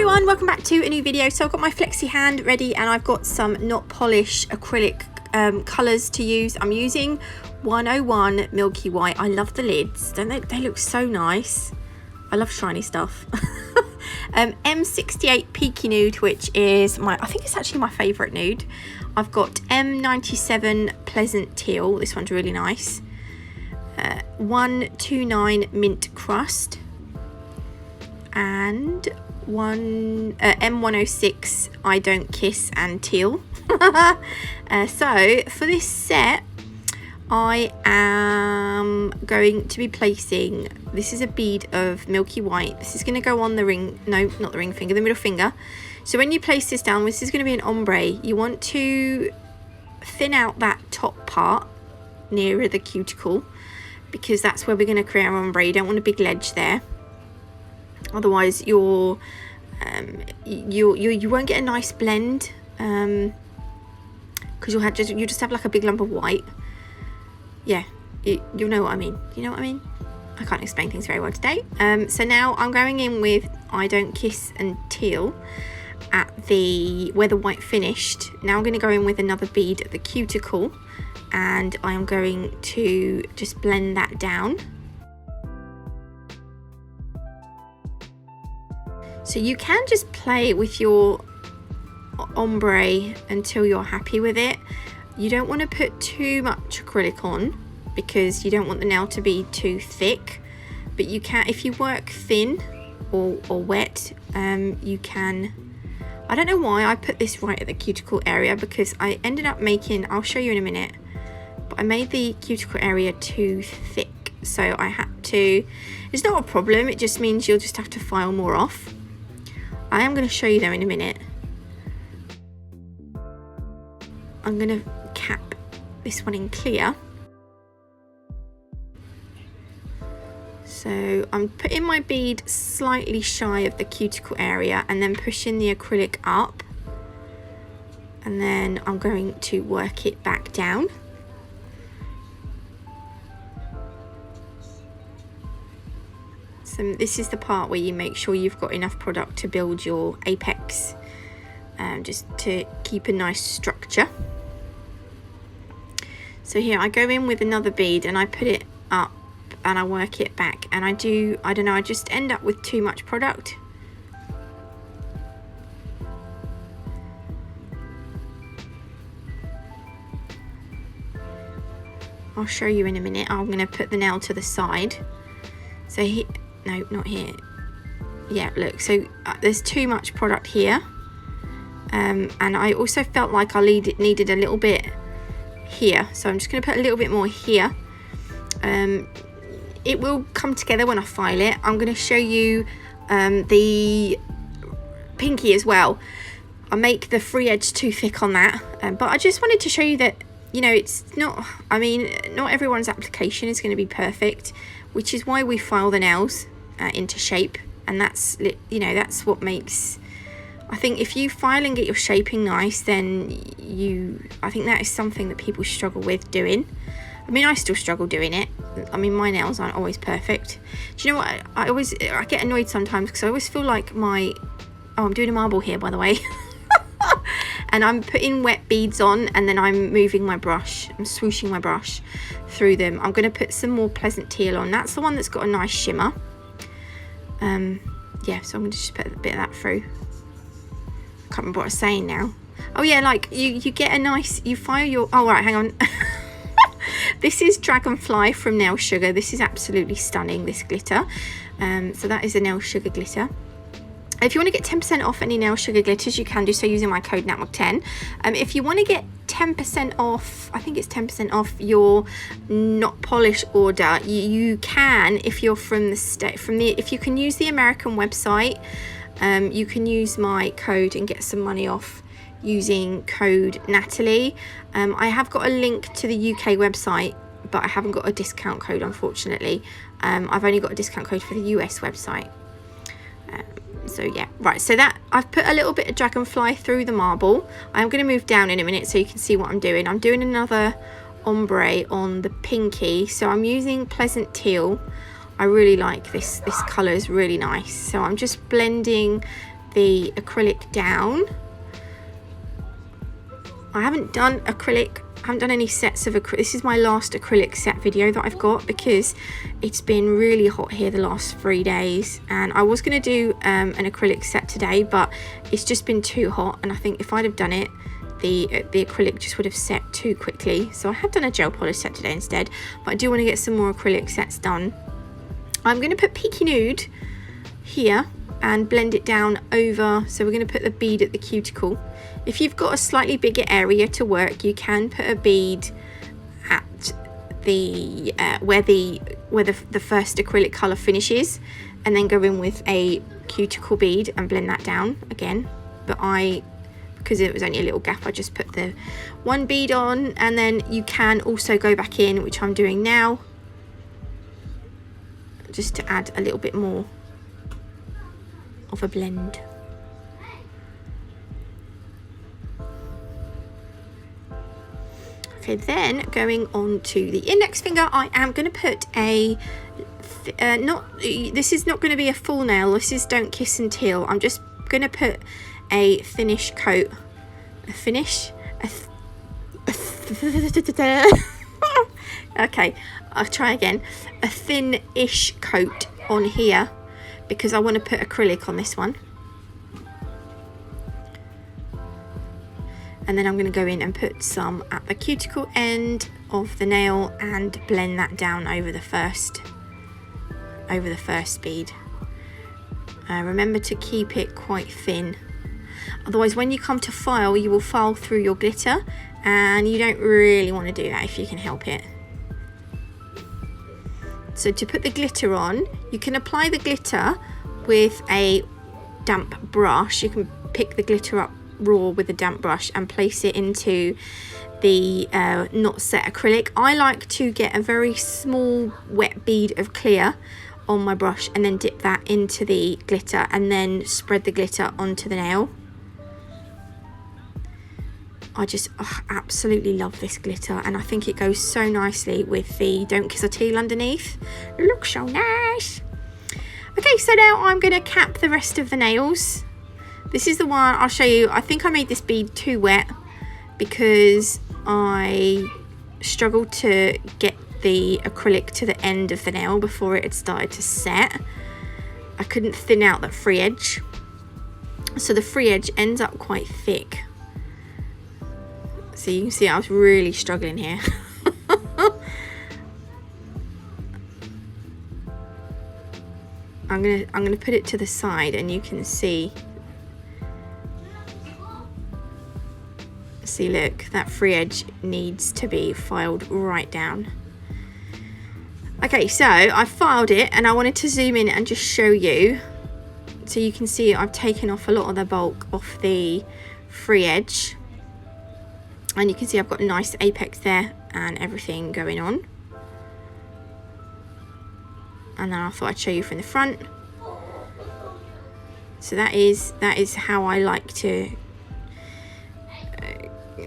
everyone, welcome back to a new video. So I've got my flexi hand ready and I've got some not polish acrylic colours to use. I'm using 101 Milky White. I love the lids, don't they? They look so nice. I love shiny stuff. M68 Peaky Nude, which is I think it's actually my favourite nude. I've got M97 Pleasant Teal. This one's really nice. 129 Mint Crust. And M106 I Don't Kiss and Teal. So for this set I am going to be placing, this is a bead of Milky White. This is going to go on the ring, no, not the ring finger, the middle finger. So when you place this down, this is going to be an ombre. You want to thin out that top part nearer the cuticle, because that's where we're going to create our ombre. You don't want a big ledge there. Otherwise you won't get a nice blend, because you'll just have like a big lump of white. Yeah, you'll know what I mean. You know what I mean? I can't explain things very well today. So now I'm going in with I Don't Kiss and Teal at where the white finished. Now I'm going to go in with another bead at the cuticle, and I am going to just blend that down. So you can just play with your ombre until you're happy with it. You don't want to put too much acrylic on because you don't want the nail to be too thick. But you can, if you work thin or wet, you can. I don't know why I put this right at the cuticle area, because I ended up making, I'll show you in a minute, but I made the cuticle area too thick. So I had to, it's not a problem, it just means you'll just have to file more off. I am going to show you though in a minute. I'm going to cap this one in clear. So I'm putting my bead slightly shy of the cuticle area and then pushing the acrylic up. And then I'm going to work it back down. So this is the part where you make sure you've got enough product to build your apex, just to keep a nice structure. So here I go in with another bead and I put it up and I work it back, and I don't know, I just end up with too much product. I'll show you in a minute. I'm going to put the nail to the side. So here, no, not here. Yeah, look, so there's too much product here. And I also felt like I needed a little bit here. So I'm just going to put a little bit more here. It will come together when I file it. I'm going to show you the pinky as well. I make the free edge too thick on that. But I just wanted to show you that, you know, it's not, I mean, not everyone's application is going to be perfect, which is why we file the nails into shape. And that's, you know, that's what makes, I think if you file and get your shaping nice, then I think that is something that people struggle with doing. I mean, I still struggle doing it. I mean, my nails aren't always perfect. Do you know what? I get annoyed sometimes because I always feel like I'm doing a marble here, by the way. And I'm putting wet beads on, and then I'm moving my brush. I'm swooshing my brush through them. I'm going to put some more Pleasant Teal on. That's the one that's got a nice shimmer. Yeah, so I'm going to just put a bit of that through. I can't remember what I was saying now. Oh yeah, like you get a nice, you file your, oh right, hang on. This is Dragonfly from Nail Sugar. This is absolutely stunning, this glitter. So that is a Nail Sugar glitter. If you want to get 10% off any Nail Sugar glitters, you can do so using my code NATMUG10. If you want to get 10% off, I think it's 10% off your Not Polish order, you can, if you're from the state, if you can use the American website, you can use my code and get some money off using code Natalie. I have got a link to the UK website, but I haven't got a discount code, unfortunately. I've only got a discount code for the US website. So yeah, right, so that I've put a little bit of Dragonfly through the marble. I'm going to move down in a minute so you can see what I'm doing. I'm doing another ombre on the pinky, so I'm using Pleasant Teal. I really like this colour, is really nice. So I'm just blending the acrylic down. I haven't done acrylic, I haven't done any sets of acrylic. This is my last acrylic set video that I've got because it's been really hot here the last 3 days, and I was going to do an acrylic set today, but it's just been too hot, and I think if I'd have done it, the acrylic just would have set too quickly. So I have done a gel polish set today instead, but I do want to get some more acrylic sets done. I'm going to put Peaky Nude here and blend it down over, so we're going to put the bead at the cuticle. If you've got a slightly bigger area to work, you can put a bead at the where the first acrylic colour finishes, and then go in with a cuticle bead and blend that down again. But because it was only a little gap, I just put the one bead on, and then you can also go back in, which I'm doing now, just to add a little bit more of a blend. Okay, then going on to the index finger, I am going to put a this is not going to be a full nail, this is Don't Kiss and Teal. I'm just going to put a finish coat, okay, I'll try again, a thin-ish coat on here, because I want to put acrylic on this one. And then I'm going to go in and put some at the cuticle end of the nail and blend that down over the first bead. Remember to keep it quite thin, otherwise when you come to file, you will file through your glitter, and you don't really want to do that if you can help it. So to put the glitter on, you can apply the glitter with a damp brush. You can pick the glitter up raw with a damp brush and place it into the not set acrylic. I like to get a very small wet bead of clear on my brush and then dip that into the glitter and then spread the glitter onto the nail. I just absolutely love this glitter, and I think it goes so nicely with the Don't Kiss or Teal underneath. It looks so nice. Okay, so now I'm going to cap the rest of the nails. This is the one I'll show you. I think I made this bead too wet because I struggled to get the acrylic to the end of the nail before it had started to set. I couldn't thin out that free edge, so the free edge ends up quite thick. So you can see I was really struggling here. I'm gonna put it to the side, and you can see. See, look, that free edge needs to be filed right down. Okay, so I filed it, and I wanted to zoom in and just show you, so you can see I've taken off a lot of the bulk off the free edge. And you can see I've got a nice apex there and everything going on. And then I thought I'd show you from the front. So that is how I like to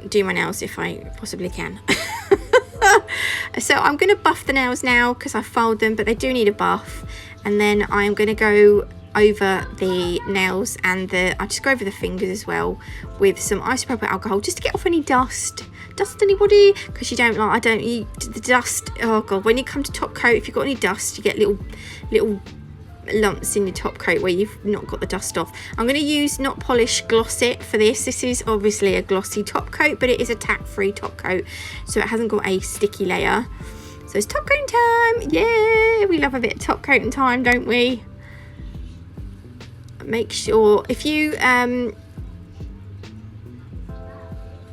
do my nails if I possibly can. So I'm going to buff the nails now because I filed them, but they do need a buff. And then I'm going to go over the nails and I just go over the fingers as well with some isopropyl alcohol just to get off any dust anybody, because you don't like, the dust. Oh god, when you come to top coat, if you've got any dust, you get little lumps in your top coat where you've not got the dust off. I'm going to use Not Polish Gloss It for this. This is obviously a glossy top coat, but it is a tack free top coat, so it hasn't got a sticky layer. So it's top coating time. Yeah, we love a bit of top coating time, don't we? Make sure if you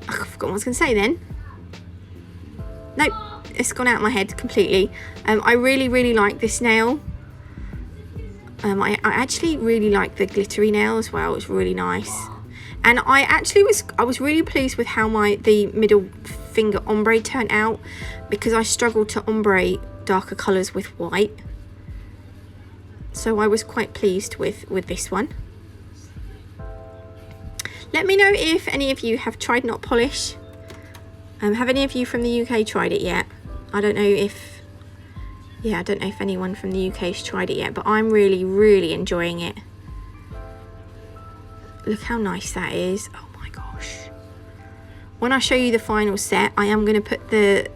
I forgot what I was going to say then. Nope, it's gone out of my head completely. I really like this nail. I actually really like the glittery nail as well. It's really nice, and I was really pleased with how the middle finger ombre turned out, because I struggled to ombre darker colours with white. So I was quite pleased with this one. Let me know if any of you have tried Not Polish. Have any of you from the UK tried it yet? I don't know if anyone from the UK has tried it yet, but I'm really enjoying it. Look how nice that is. Oh my gosh. When I show you the final set, I am going to put the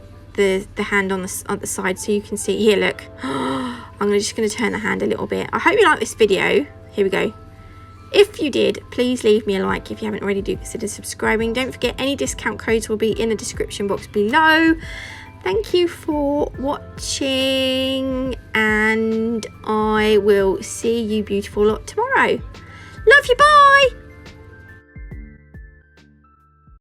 hand on the side so you can see. Here, look. I'm just going to turn the hand a little bit. I hope you like this video. Here we go. If you did, please leave me a like. If you haven't already, do consider subscribing. Don't forget, any discount codes will be in the description box below. Thank you for watching, and I will see you beautiful lot tomorrow. Love you, bye.